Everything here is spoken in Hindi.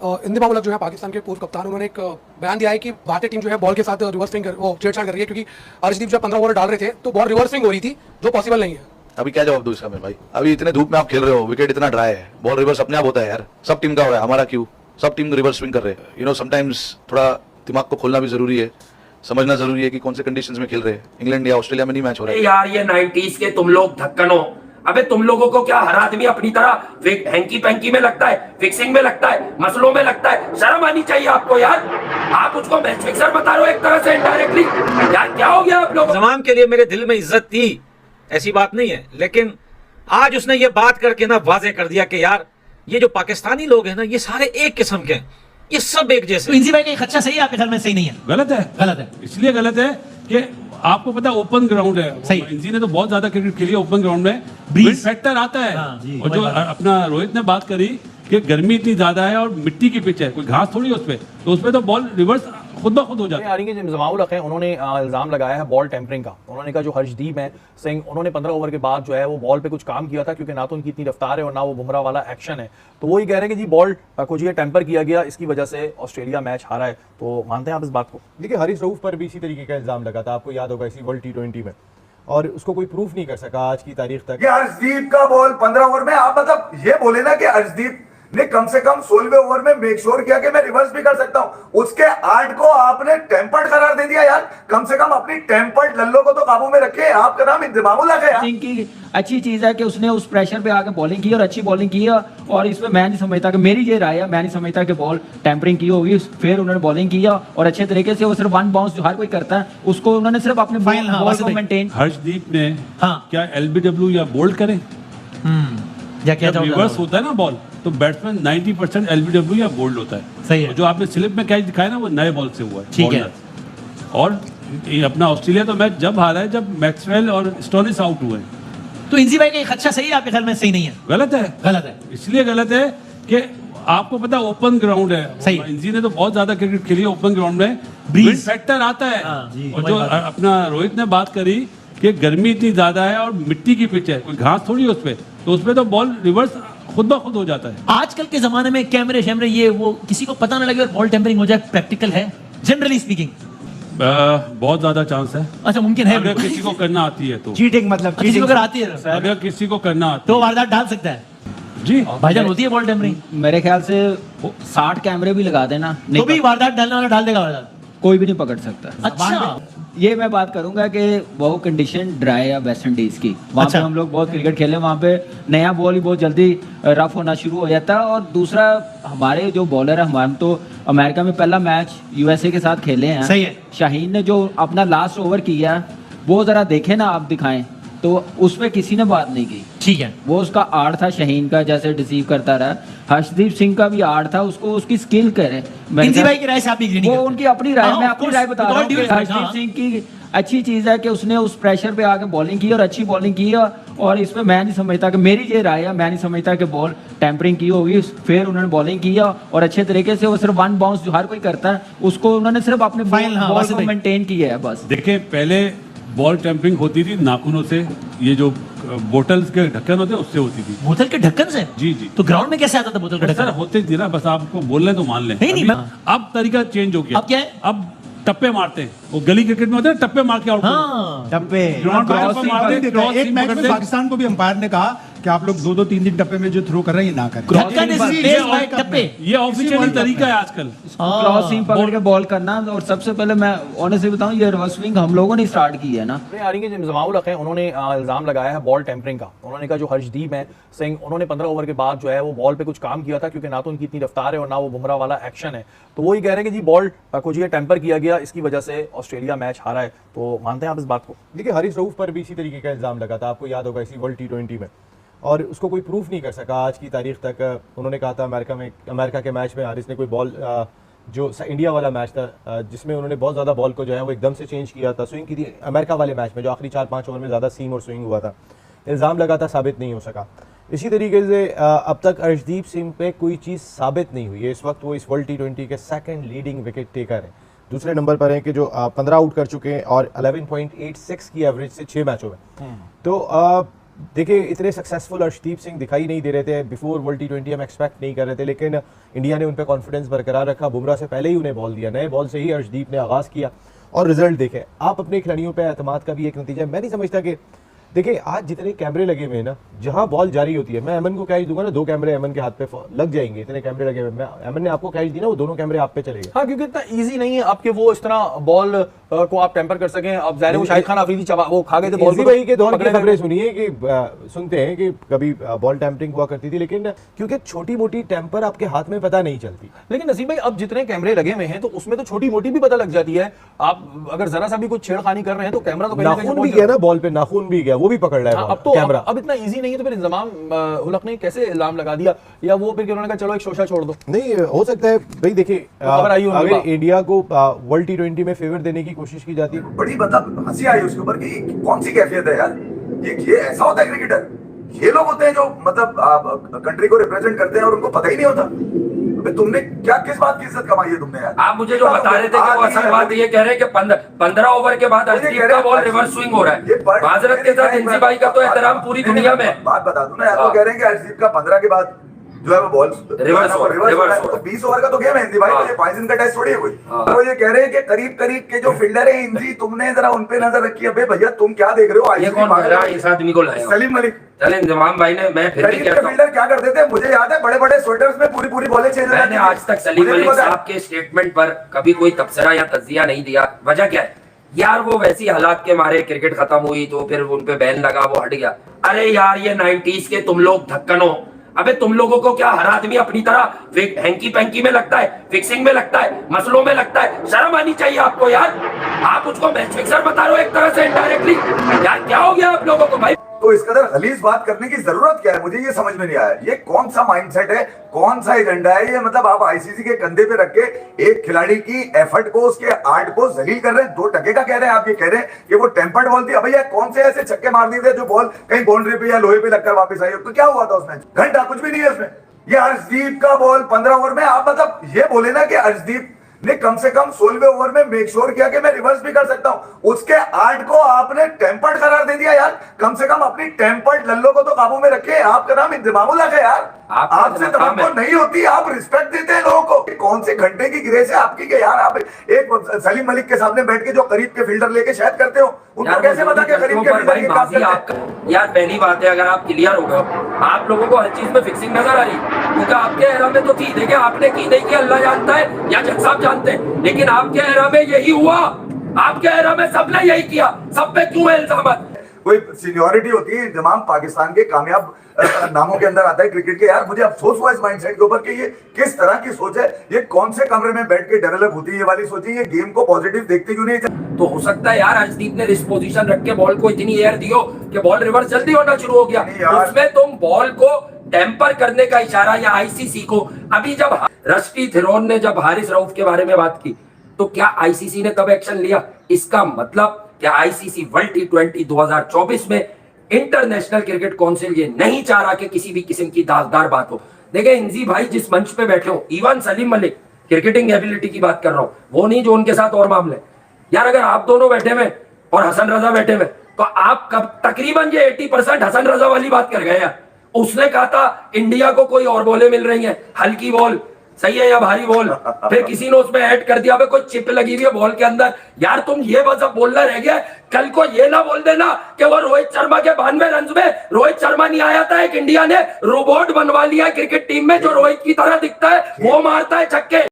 इंदिमाम उल हक जो है पाकिस्तान के पूर्व कप्तान, उन्होंने एक बयान दिया है कि भारतीय टीम जो है बॉल के साथ रिवर्स स्विंग वो छेड़छाड़ कर रही है, क्योंकि अर्शदीप जब 15 ओवर डाल रहे थे तो बॉल रिवर्स स्विंग हो रही थी, जो पॉसिबल नहीं है। अभी क्या जवाब दूं इसका मैं भाई? अभी इतने धूप में आप खेल रहे हो, विकेट इतना ड्राई है, बॉल रिवर्स अपने आप होता है यार। सब टीम का हो रहा है, हमारा क्यों? सब टीम रिवर्स स्विंग कर रहे हैं। यू नो, समटाइम्स थोड़ा दिमाग को खोलना भी जरूरी है, समझना जरूरी है कि कौन से कंडीशंस में खेल रहे हैं। इंग्लैंड या ऑस्ट्रेलिया में नहीं मैच हो रहा है यार। ये 90s के तुम लोग ढक्कन हो। अबे तुम लोगों को क्या हर आदमी अपनी तरह हैंकी पैंकी में लगता है, फिक्सिंग में लगता है, मसलों में लगता है? शर्म आनी चाहिए आपको यार। आप उसको मैच फिक्सर बता रहे हो एक तरह से इनडायरेक्टली। यार क्या हो गया आप लोग? जमाम के लिए मेरे दिल में इज्जत थी, ऐसी बात नहीं है, लेकिन आज उसने ये बात करके ना वाजे कर दिया कि यार ये जो पाकिस्तानी लोग हैं ना, ये सारे एक किस्म के हैं, ये सब एक जैसे। तो इंजी भाई का खर्चा सही है आपके ख्याल में? सही नहीं है, गलत है। गलत है। इसलिए गलत है कि आपको पता है ओपन ग्राउंड है। सही। इंजी ने तो बहुत ज्यादा क्रिकेट खेली है ओपन ग्राउंड में, ब्रीज फैक्टर आता है। और जो अपना रोहित ने बात करी कि गर्मी इतनी ज्यादा है और मिट्टी की पिच है, कोई घास थोड़ी है उसपे, तो उसपे तो बॉल रिवर्स खुद ब खुद हो जाता है। जो इंदिमाम उल हक है, उन्होंने इल्जाम लगाया है बॉल टेम्परिंग का। उन्होंने कहा जो हर्षदीप है सिंह, उन्होंने 15 ओवर के बाद जो है वो बॉल पे कुछ काम किया था, क्योंकि ना तो उनकी इतनी रफ्तार है और ना वो बुमराह वाला एक्शन है। तो वही कह रहे हैं कि जी बॉल को जो टेम्पर किया गया, इसकी वजह से ऑस्ट्रेलिया मैच हारा है। तो मानते हैं आप इस बात को? देखिए, हारिस रऊफ पर भी इसी तरीके का इल्जाम लगा था, आपको याद होगा, इसी वर्ल्ड T20 में, और उसको कोई प्रूफ नहीं कर सका आज की तारीख तक। हर्षदीप का बॉल 15 ओवर में, आप मतलब ये बोले ना कि हर्षदीप ने कम से कम 16वें ओवर में मेक श्योर किया कि मैं रिवर्स भी कर सकता हूं, उसके 8 को आपने टेम्पर्ड करार दे दिया। यार कम से कम अपनी टेम्पर्ड लल्लो को तो काबू में रखे। आपका नाम इंदिमाम उल हक है यार। की अच्छी चीज है कि उसने उस प्रेशर पे आके बॉलिंग की और अच्छी बॉलिंग की है, और इसमें मैं नहीं समझता कि, मेरी ये राय है, मैं नहीं समझता कि बॉल टेम्परिंग की होगी। फिर उन्होंने बॉलिंग किया और अच्छे तरीके से, वो सिर्फ वन बाउंस जो हर कोई करता है उसको उन्होंने सिर्फ अपने बॉल को मेंटेन। हर्षदीप ने क्या LBW या बोल्ड करें? या क्या रिवर्स होता है ना बॉल, तो बैट्समैन 90% LBW या बोल्ड होता है। सही है। जो आपने स्लिप में कैच दिखाया ना, वो नए बॉल से हुआ है। ठीक है। और ये अपना ऑस्ट्रेलिया तो मैच जब हारा है जब मैक्सवेल और स्टोनिस आउट हुए। तो इंजी भाई का खर्चा सही है आपके ख्याल में? सही नहीं है, गलत है। गलत है। इसलिए गलत है कि आपको पता है ओपन ग्राउंड है। सही। इंजी ने तो बहुत ज्यादा क्रिकेट खेली है ओपन ग्राउंड में, ब्रीज फैक्टर आता है। और जो अपना रोहित ने बात करी कि गर्मी इतनी ज्यादा है और मिट्टी की पिच है, कोई घास थोड़ी है उसपे, तो उसपे तो बॉल रिवर्स खुद ब खुद हो जाता है। आजकल के जमाने में कैमरे शैमरे ये वो किसी को पता ना लगे और बॉल टेम्परिंग हो जाए, प्रैक्टिकल है जनरली स्पीकिंग? बहुत ज्यादा चांस है। अच्छा, मुमकिन है अगर किसी को करना आती है तो। चीटिंग मतलब किसी को अगर आती है अगर किसी को करना आती तो वारदात डाल सकता है जी। भाईजान, होती है बॉल टेम्परिंग? मेरे ख्याल से 60 कैमरे भी लगा देना, तो भी वारदात डालने वाला डाल देगा वारदात, कोई भी नहीं पकड़ सकता। अच्छा, ये मैं बात करूंगा कि वो कंडीशन ड्राई है वेस्ट इंडीज की, वहाँ पे हम लोग बहुत क्रिकेट खेले, वहाँ पे नया बॉल ही बहुत जल्दी रफ होना शुरू हो जाता है। और दूसरा, हमारे जो बॉलर है, हमारे तो अमेरिका में पहला मैच USA के साथ खेले हैं। सही है। शाहीन ने जो अपना लास्ट ओवर किया वो जरा देखे ना, आप दिखाएं, तो उसमें किसी ने बात नहीं की। ठीक है, वो उसका आर्ट था शाहीन का, जैसे डिसीव करता रहा। हर्षदीप सिंह का भी आर्ट था, उसको उसकी स्किल करे। इंजी भाई की राय से आप एग्री नहीं वो करते? उनकी अपनी राय, मैं अपनी राय बता रहा हूँ कि हर्षदीप सिंह की अच्छी चीज है कि उसने उस प्रेशर पे आके बॉलिंग की और अच्छी बॉलिंग की है, और इसमें मैं नहीं समझता कि, मेरी ये राय है, मैं नहीं समझता कि बॉल टेम्परिंग की होगी। फिर उन्होंने बॉलिंग की है और अच्छे तरीके से, वो सिर्फ वन बाउंस जो हर कोई करता है उसको उन्होंने सिर्फ अपने बॉल को मेंटेन किया है बस। देखिए, पहले बॉल टेम्परिंग होती थी नाखूनों से, ये जो बोतल्स के ढक्कन होते हैं उससे होती थी। बोतल के ढक्कन से? जी जी। तो ग्राउंड में कैसे आता था बोतल का ढक्कन? होते थी ना, बस आपको बोल रहे तो मान लें। नहीं, अब तरीका चेंज हो गया। अब क्या है? अब टप्पे मारते हैं, वो गली क्रिकेट में होते हैं टप्पे मार के आउट। टप्पे एक मैच में पाकिस्तान को भी अंपायर ने कहा कि आप लोग 2-2, 3-3 टप्पे में जो थ्रो कर रहे हैं ये ना करें। ये ऑफिशियली तरीका है आजकल, क्रॉस सीम पकड़ के बॉल करना। और सबसे पहले मैं ऑनेस्टली बताऊं, ये रिवर्स स्विंग हम लोगों ने स्टार्ट की है ना। जो इंदिमाम उल हक है, उन्होंने इल्जाम लगाया है बॉल टेम्परिंग का। उन्होंने कहा जो हर्षदीप है सिंह, उन्होंने 15 ओवर के बाद जो है वो बॉल पे कुछ काम किया था, क्योंकि ना तो उनकी इतनी रफ्तार है और ना वो बुमराह वाला एक्शन है। तो वही कह रहे हैं कि जी बॉल को जो टेम्पर किया गया, इसकी वजह से ऑस्ट्रेलिया मैच हारा है। तो मानते हैं आप इस बात को? देखिए, हारिस रऊफ पर भी इसी तरीके का इल्जाम लगा था, आपको याद होगा, इसी वर्ल्ड T20 में, और उसको कोई प्रूफ नहीं कर सका आज की तारीख तक। उन्होंने कहा था अमेरिका के मैच में हारिस ने कोई बॉल, जो इंडिया वाला मैच था जिसमें उन्होंने बहुत ज़्यादा बॉल को जो है वो एकदम से चेंज किया था, स्विंग की थी। अमेरिका वाले मैच में जो आखिरी 4-5 ओवर में ज़्यादा सीम और स्विंग हुआ था, इल्ज़ाम लगा था, साबित नहीं हो सका। इसी तरीके से अब तक अर्शदीप सिंह पे कोई चीज़ साबित नहीं हुई है। इस वक्त वो इस वर्ल्ड T20 के सेकंड लीडिंग विकेट टेकर हैं, दूसरे नंबर पर हैं कि जो 15 आउट कर चुके हैं और 11.86 की एवरेज से 6 मैचों में। तो देखिए इतने सक्सेसफुल अर्शदीप सिंह दिखाई नहीं दे रहे थे बिफोर वर्ल्ड टी20, हम एक्सपेक्ट नहीं कर रहे थे, लेकिन इंडिया ने उन पर कॉन्फिडेंस बरकरार रखा। बुमराह से पहले ही उन्हें बॉल दिया, नए बॉल से ही अर्शदीप ने आगाज़ किया और रिजल्ट देखे। आप अपने खिलाड़ियों पर एतमाद का भी एक नतीजा है। मैं नहीं समझता कि देखिए आज जितने कैमरे लगे हुए हैं ना, जहां बॉल जारी होती है, मैं अमन को कैच दूंगा ना, 2 कैमरे अमन के हाथ पे लग जाएंगे, इतने कैमरे लगे हुए। मैं अमन ने आपको कैच दी ना, वो दोनों कैमरे आप पे चले गए। हाँ, क्योंकि इतना इजी नहीं है आपके वो इस तरह बॉल को आप टेम्पर कर सकें। अब ज़ाहिर है वो शाहिद खान अफरीदी वो खा गए थे बॉल इसी भाई के दौर की खबरें सुनिए कि सुनते हैं कि कभी बॉल टैंपरिंग हुआ करती थी, लेकिन क्योंकि छोटी मोटी टेम्पर आपके हाथ में पता नहीं चलती। लेकिन नसीब भाई अब जितने कैमरे लगे हुए हैं तो उसमें तो छोटी मोटी भी पता लग जाती है। आप अगर जरा सा भी कुछ छेड़खानी कर रहे हैं तो कैमरा तो नाखून भी गया ना बॉल पे, नाखून भी गया, वो भी पकड़ रहा है अब तो कैमरा। अब इतना इजी नहीं है, तो फिर इंतजाम उलक ने कैसे इल्जाम लगा दिया, या वो फिर उन्होंने कहा चलो एक शोशा छोड़ दो। नहीं हो सकता है भाई, देखिए खबर आई अगर इंडिया को वर्ल्ड टी20 में फेवर देने की कोशिश की जाती है, बड़ी मतलब हंसी आई उसके ऊपर कि कौन सी कैफियत है यार, ये ऐसा होता है क्रिकेटर, ये लोग होते हैं जो मतलब कंट्री को रिप्रेजेंट करते हैं और उनको पता ही नहीं होता। अबे तुमने क्या किस बात की इज्जत कमाई है तुमने यार? आप मुझे जो बता रहे थे कि वो असल बात ये कह रहे हैं कि 15 ओवर के बाद अर्शदीप का बॉल रिवर्स स्विंग हो रहा है। माजरत के साथ इंजी भाई का तो एहतराम पूरी दुनिया में। बात बता दूं ना यार, वो कह रहे हैं कि अर्शदीप का 15 के बाद जो है वो बॉल रिवर्स हो रहा है। तो 20 ओवर का तो गेम है इंजी भाई, ये पॉइजन का टेस्ट थोड़ी है कोई। तो ये कह रहे हैं कि करीब के जो फील्डर है इंजी, तुमने जरा उन पे नजर रखी है। भैया तुम क्या देख रहे हो? ये कौन कह रहा है इस आदमी को लाया? सलीम मलिक। चले इंतजाम भाई ने, मैं फिर भी करीब के कहता हूं, फील्डर क्या करते थे मुझे याद है, बड़े बड़े स्वेटर्स में पूरी बॉलें चेंज मैंने आज तक सलीम मलिक साहब के स्टेटमेंट पर कभी कोई तबसरा या तज्जिया नहीं दिया। वजह क्या है यार? वो वैसी हालात के मारे क्रिकेट खत्म हुई तो फिर उन पे बैन लगा, वो हट गया। अरे यार ये 90s के तुम लोग धक्कन हो। अबे तुम लोगों को क्या हर आदमी अपनी तरह हैंकी पैंकी में लगता है, फिक्सिंग में लगता है, मसलों में लगता है? शर्म आनी चाहिए आपको यार। आप उसको मैच फिक्सर बता रहे हो एक तरह से इनडायरेक्टली। यार क्या हो गया आप लोगों को भाई? तो इस कदर गलीज बात करने की जरूरत क्या है? मुझे ये समझ में नहीं आया, ये कौन सा माइंडसेट है, कौन सा एजेंडा है ये? मतलब आप आईसीसी के कंधे पे रख के एक खिलाड़ी की एफर्ट को, उसके आर्ट को जलील कर रहे हैं। 2 टके का कह रहे हैं आप, ये कह रहे हैं कि वो टेम्पर्ड बॉल थी। भैया कौन से ऐसे छक्के मार दिए थे जो बॉल कहीं बाउंड्री पे या लोहे पे लगकर वापस आई? तो क्या हुआ था उसमें? घंटा कुछ भी नहीं है उसमें। ये अर्शदीप का बॉल 15 ओवर में, आप मतलब ये बोले ना कि अर्शदीप ने कम से कम 16वें ओवर में मेक श्योर किया कि मैं रिवर्स भी कर सकता हूं। उसके आर्ट को आपने टेम्पर्ड करार दे दिया यार। कम से कम अपनी टेम्पर्ड लल्लो को तो काबू में रखे। आपका नाम इंतजामुल हक है यार, आपसे तवक्को नहीं होती, आप रिस्पेक्ट देते हैं लोगों को। कौन से घंटे की ग्रेस है आपकी कि यार आप एक सलीम मलिक के सामने बैठ के जो करीब के फील्डर लेके शायद करते हो, उनको कैसे पता कि करीब के फील्डर के काम करते हैं? यार पहली बात है, अगर आप क्लियर हो गए, आप लोगों को हर चीज में फिक्सिंग नजर आ रही, क्योंकि आपके एरा में तो थी। देखिए आपने की नहीं की अल्लाह जानता है या जज साहब जानते हैं, लेकिन आपके एरा में यही हुआ। आपके एरा में सबने यही किया। सब पे क्यों है इल्जाम? कोई सीनियोरिटी होती है, तमाम पाकिस्तान के कामयाब नामों के अंदर आता है क्रिकेट के। यार मुझे अफसोस हुआ इस माइंडसेट के ऊपर कि ये किस तरह की सोच है, ये कौन से कमरे में बैठ के डेवलप होती है ये वाली सोच। ये गेम को पॉजिटिव देखते क्यों नहीं? तो हो सकता है यार अर्शदीप ने इस पोजीशन रख के बॉल को इतनी एयर दियो कि बॉल रिवर्स जल्दी होना शुरू हो गया। उसमें तुम बॉल को टेम्पर करने का इशारा या आईसीसी को, अभी जब रस्टी थिरोन ने जब हारिस रऊफ के बारे में बात की तो क्या आईसीसी ने कब एक्शन लिया? इसका मतलब क्या आईसीसी वर्ल्ड टी20 2024 में इंटरनेशनल क्रिकेट काउंसिल ये नहीं चाह रहा कि किसी भी किस्म की दागदार बात हो? देखिए इंजी भाई जिस मंच पे बैठे हो, even Salim Malik, cricketing ability की बात कर रहा हूं, वो नहीं जो उनके साथ और मामले। यार अगर आप दोनों बैठे हुए और हसन रजा बैठे हुए तो आप कब तकरीबन ये 80% हसन रजा वाली बात कर गए यार। उसने कहा था इंडिया को कोई और बॉलें मिल रही हैं, हल्की बॉल सही है या भारी बॉल, फिर किसी ने उसमें ऐड कर दिया कोई चिप लगी हुई है बॉल के अंदर। यार तुम ये बस अब बोलना रह गया, कल को ये ना बोल देना कि वो रोहित शर्मा के 92 रन में रोहित शर्मा नहीं आया था, एक इंडिया ने रोबोट बनवा लिया क्रिकेट टीम में जो रोहित की तरह दिखता है, वो मारता है छक्के।